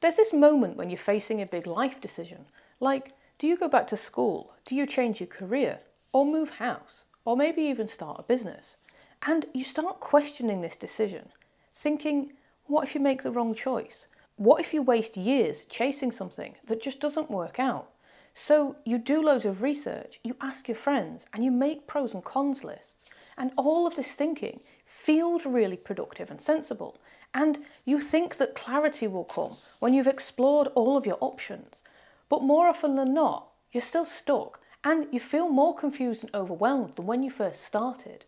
There's this moment when you're facing a big life decision, like do you go back to school, do you change your career, or move house, or maybe even start a business? And you start questioning this decision, thinking, what if you make the wrong choice? What if you waste years chasing something that just doesn't work out? So you do loads of research, you ask your friends, and you make pros and cons lists. And all of this thinking feels really productive and sensible. And you think that clarity will come when you've explored all of your options. But more often than not, you're still stuck and you feel more confused and overwhelmed than when you first started.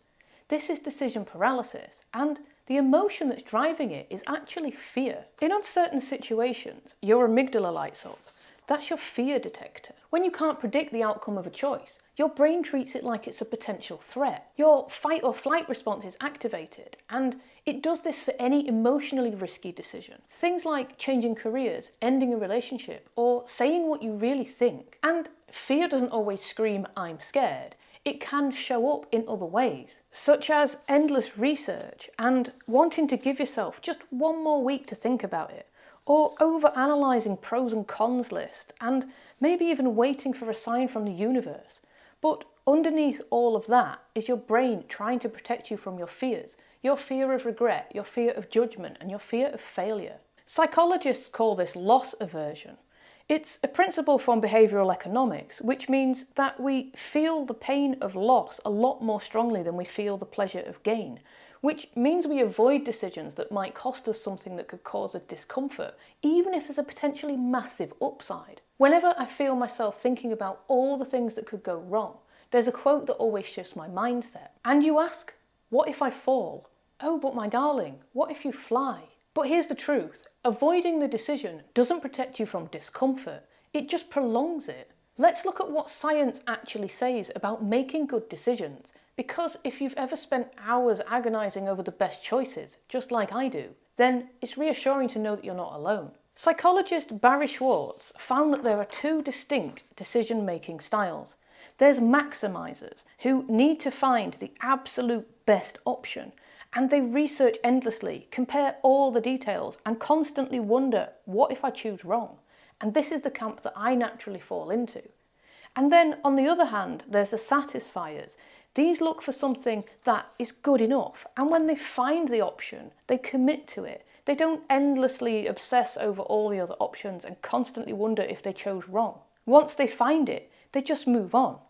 This is decision paralysis, and the emotion that's driving it is actually fear. In uncertain situations, your amygdala lights up. That's your fear detector. When you can't predict the outcome of a choice, your brain treats it like it's a potential threat. Your fight or flight response is activated, and it does this for any emotionally risky decision. Things like changing careers, ending a relationship, or saying what you really think. And fear doesn't always scream, "I'm scared." It can show up in other ways, such as endless research and wanting to give yourself just one more week to think about it, or over-analysing pros and cons lists, and maybe even waiting for a sign from the universe. But underneath all of that is your brain trying to protect you from your fears, your fear of regret, your fear of judgment, and your fear of failure. Psychologists call this loss aversion. It's a principle from behavioural economics, which means that we feel the pain of loss a lot more strongly than we feel the pleasure of gain, which means we avoid decisions that might cost us something that could cause us discomfort, even if there's a potentially massive upside. Whenever I feel myself thinking about all the things that could go wrong, there's a quote that always shifts my mindset. And you ask, what if I fall? Oh, but my darling, what if you fly? But here's the truth. Avoiding the decision doesn't protect you from discomfort, it just prolongs it. Let's look at what science actually says about making good decisions, because if you've ever spent hours agonising over the best choices, just like I do, then it's reassuring to know that you're not alone. Psychologist Barry Schwartz found that there are two distinct decision-making styles. There's maximisers, who need to find the absolute best option, and they research endlessly, compare all the details, and constantly wonder, what if I choose wrong? And this is the camp that I naturally fall into. And then, on the other hand, there's the Satisficers. These look for something that is good enough, and when they find the option, they commit to it. They don't endlessly obsess over all the other options and constantly wonder if they chose wrong. Once they find it, they just move on.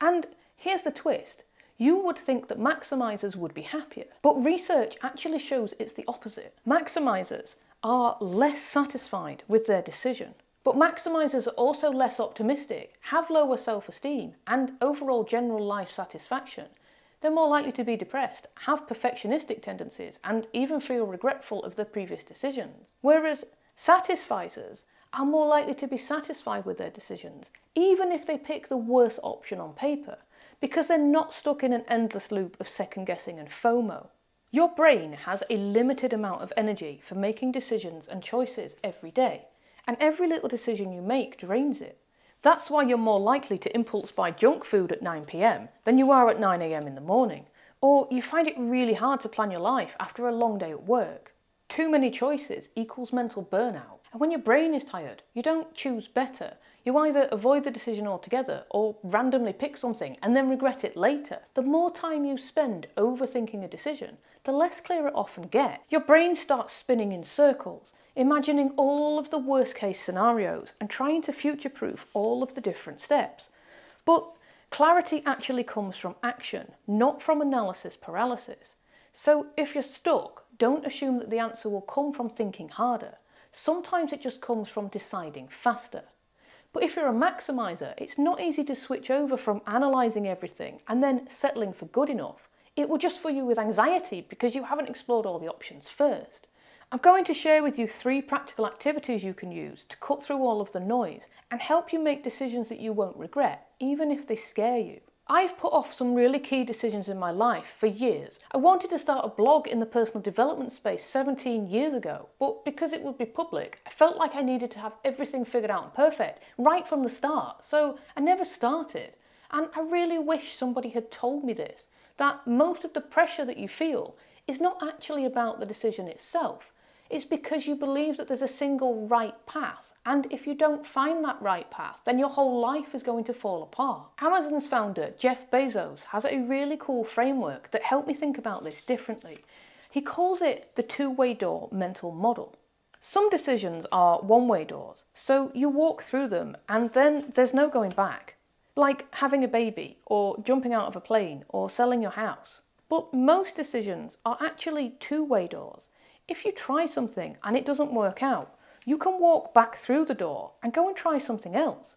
And here's the twist. You would think that maximisers would be happier, but research actually shows it's the opposite. Maximisers are less satisfied with their decision, but maximisers are also less optimistic, have lower self-esteem, and overall general life satisfaction. They're more likely to be depressed, have perfectionistic tendencies, and even feel regretful of their previous decisions. Whereas Satisficers are more likely to be satisfied with their decisions, even if they pick the worst option on paper, because they're not stuck in an endless loop of second-guessing and FOMO. Your brain has a limited amount of energy for making decisions and choices every day, and every little decision you make drains it. That's why you're more likely to impulse buy junk food at 9 p.m. than you are at 9 a.m. in the morning, or you find it really hard to plan your life after a long day at work. Too many choices equals mental burnout, and when your brain is tired, you don't choose better. You either avoid the decision altogether or randomly pick something and then regret it later. The more time you spend overthinking a decision, the less clear it often gets. Your brain starts spinning in circles, imagining all of the worst case scenarios and trying to future-proof all of the different steps. But clarity actually comes from action, not from analysis paralysis. So if you're stuck, don't assume that the answer will come from thinking harder. Sometimes it just comes from deciding faster. But if you're a maximizer, it's not easy to switch over from analysing everything and then settling for good enough. It will just fill you with anxiety because you haven't explored all the options first. I'm going to share with you 3 practical activities you can use to cut through all of the noise and help you make decisions that you won't regret, even if they scare you. I've put off some really key decisions in my life for years. I wanted to start a blog in the personal development space 17 years ago, but because it would be public, I felt like I needed to have everything figured out and perfect right from the start, so I never started. And I really wish somebody had told me this, that most of the pressure that you feel is not actually about the decision itself. It's because you believe that there's a single right path, and if you don't find that right path, then your whole life is going to fall apart. Amazon's founder, Jeff Bezos, has a really cool framework that helped me think about this differently. He calls it the two-way door mental model. Some decisions are one-way doors, so you walk through them and then there's no going back. Like having a baby, or jumping out of a plane, or selling your house. But most decisions are actually two-way doors. If you try something and it doesn't work out, you can walk back through the door and go and try something else.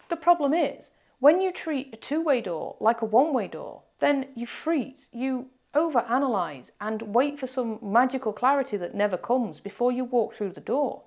The problem is, when you treat a two-way door like a one-way door, then you freeze, you overanalyze and wait for some magical clarity that never comes before you walk through the door.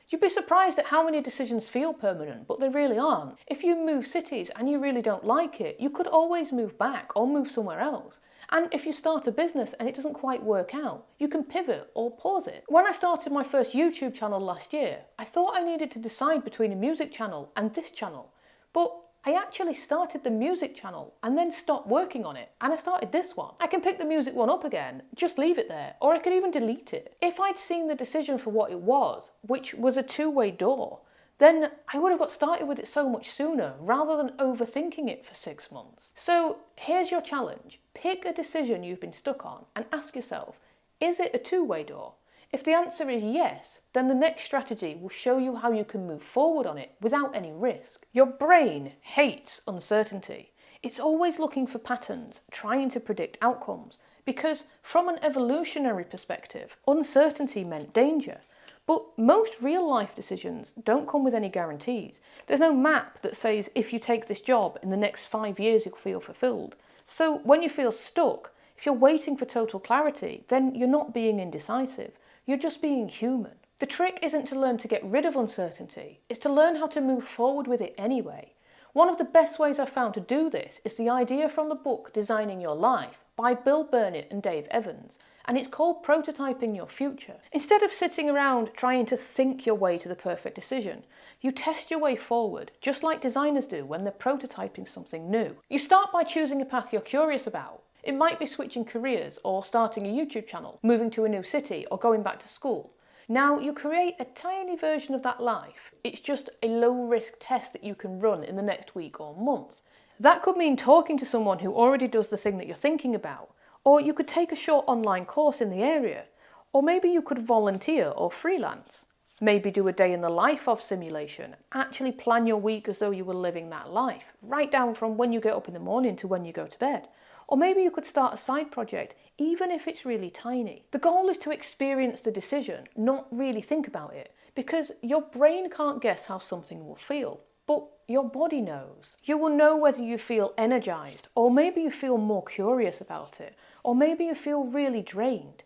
You'd be surprised at how many decisions feel permanent, but they really aren't. If you move cities and you really don't like it, you could always move back or move somewhere else. And if you start a business and it doesn't quite work out, you can pivot or pause it. When I started my first YouTube channel last year, I thought I needed to decide between a music channel and this channel. But I actually started the music channel and then stopped working on it, and I started this one. I can pick the music one up again, just leave it there, or I could even delete it. If I'd seen the decision for what it was, which was a two-way door, then I would have got started with it so much sooner, rather than overthinking it for 6 months. So here's your challenge. Pick a decision you've been stuck on and ask yourself, is it a two-way door? If the answer is yes, then the next strategy will show you how you can move forward on it without any risk. Your brain hates uncertainty. It's always looking for patterns, trying to predict outcomes, because from an evolutionary perspective, uncertainty meant danger. But most real-life decisions don't come with any guarantees. There's no map that says if you take this job in the next 5 years you'll feel fulfilled. So when you feel stuck, if you're waiting for total clarity, then you're not being indecisive. You're just being human. The trick isn't to learn to get rid of uncertainty, it's to learn how to move forward with it anyway. One of the best ways I've found to do this is the idea from the book Designing Your Life by Bill Burnett and Dave Evans, and it's called Prototyping Your Future. Instead of sitting around trying to think your way to the perfect decision, you test your way forward, just like designers do when they're prototyping something new. You start by choosing a path you're curious about. It might be switching careers or starting a YouTube channel, moving to a new city or going back to school. Now you create a tiny version of that life. It's just a low-risk test that you can run in the next week or month. That could mean talking to someone who already does the thing that you're thinking about, or you could take a short online course in the area, or maybe you could volunteer or freelance. Maybe do a day in the life of simulation. Actually plan your week as though you were living that life, right down from when you get up in the morning to when you go to bed. Or maybe you could start a side project, even if it's really tiny. The goal is to experience the decision, not really think about it, because your brain can't guess how something will feel, but your body knows. You will know whether you feel energized, or maybe you feel more curious about it, or maybe you feel really drained.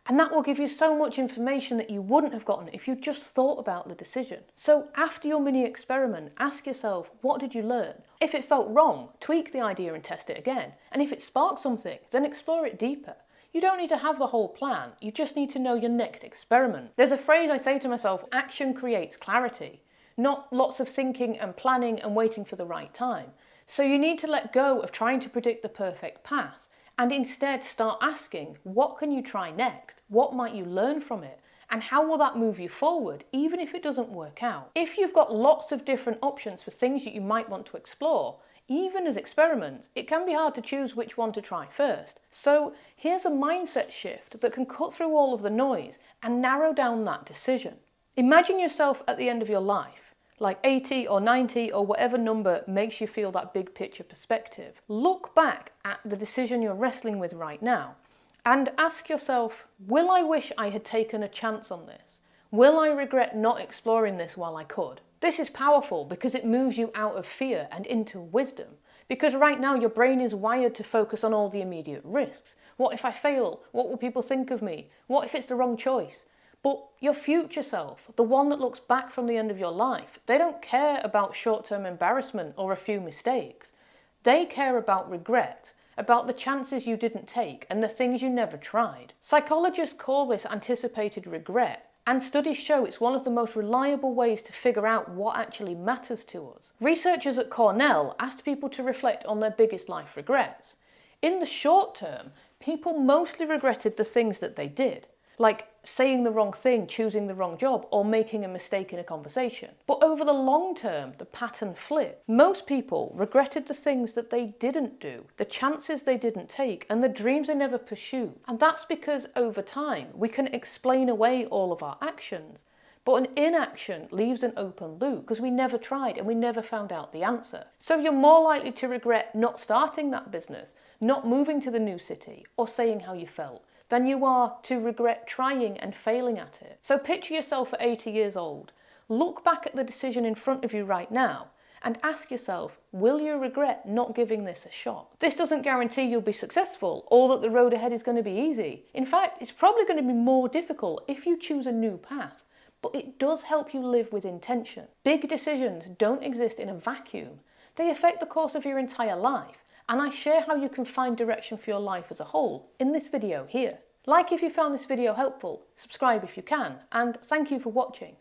And that will give you so much information that you wouldn't have gotten if you just thought about the decision. So after your mini experiment, ask yourself, what did you learn? If it felt wrong, tweak the idea and test it again. And if it sparked something, then explore it deeper. You don't need to have the whole plan, you just need to know your next experiment. There's a phrase I say to myself, action creates clarity. Not lots of thinking and planning and waiting for the right time. So you need to let go of trying to predict the perfect path, and instead start asking, what can you try next? What might you learn from it? And how will that move you forward, even if it doesn't work out? If you've got lots of different options for things that you might want to explore, even as experiments, it can be hard to choose which one to try first. So here's a mindset shift that can cut through all of the noise and narrow down that decision. Imagine yourself at the end of your life, like 80 or 90 or whatever number makes you feel that big picture perspective. Look back at the decision you're wrestling with right now and ask yourself, will I wish I had taken a chance on this? Will I regret not exploring this while I could? This is powerful because it moves you out of fear and into wisdom. Because right now your brain is wired to focus on all the immediate risks. What if I fail? What will people think of me? What if it's the wrong choice? But your future self, the one that looks back from the end of your life, they don't care about short-term embarrassment or a few mistakes. They care about regret, about the chances you didn't take and the things you never tried. Psychologists call this anticipated regret, and studies show it's one of the most reliable ways to figure out what actually matters to us. Researchers at Cornell asked people to reflect on their biggest life regrets. In the short term, people mostly regretted the things that they did, like saying the wrong thing, choosing the wrong job, or making a mistake in a conversation. But over the long term, the pattern flipped. Most people regretted the things that they didn't do, the chances they didn't take, and the dreams they never pursued. And that's because over time, we can explain away all of our actions. But an inaction leaves an open loop because we never tried and we never found out the answer. So you're more likely to regret not starting that business, not moving to the new city, or saying how you felt, than you are to regret trying and failing at it. So picture yourself at 80 years old. Look back at the decision in front of you right now and ask yourself, will you regret not giving this a shot? This doesn't guarantee you'll be successful or that the road ahead is going to be easy. In fact, it's probably going to be more difficult if you choose a new path. But it does help you live with intention. Big decisions don't exist in a vacuum. They affect the course of your entire life, and I share how you can find direction for your life as a whole in this video here. Like if you found this video helpful, subscribe if you can, and thank you for watching.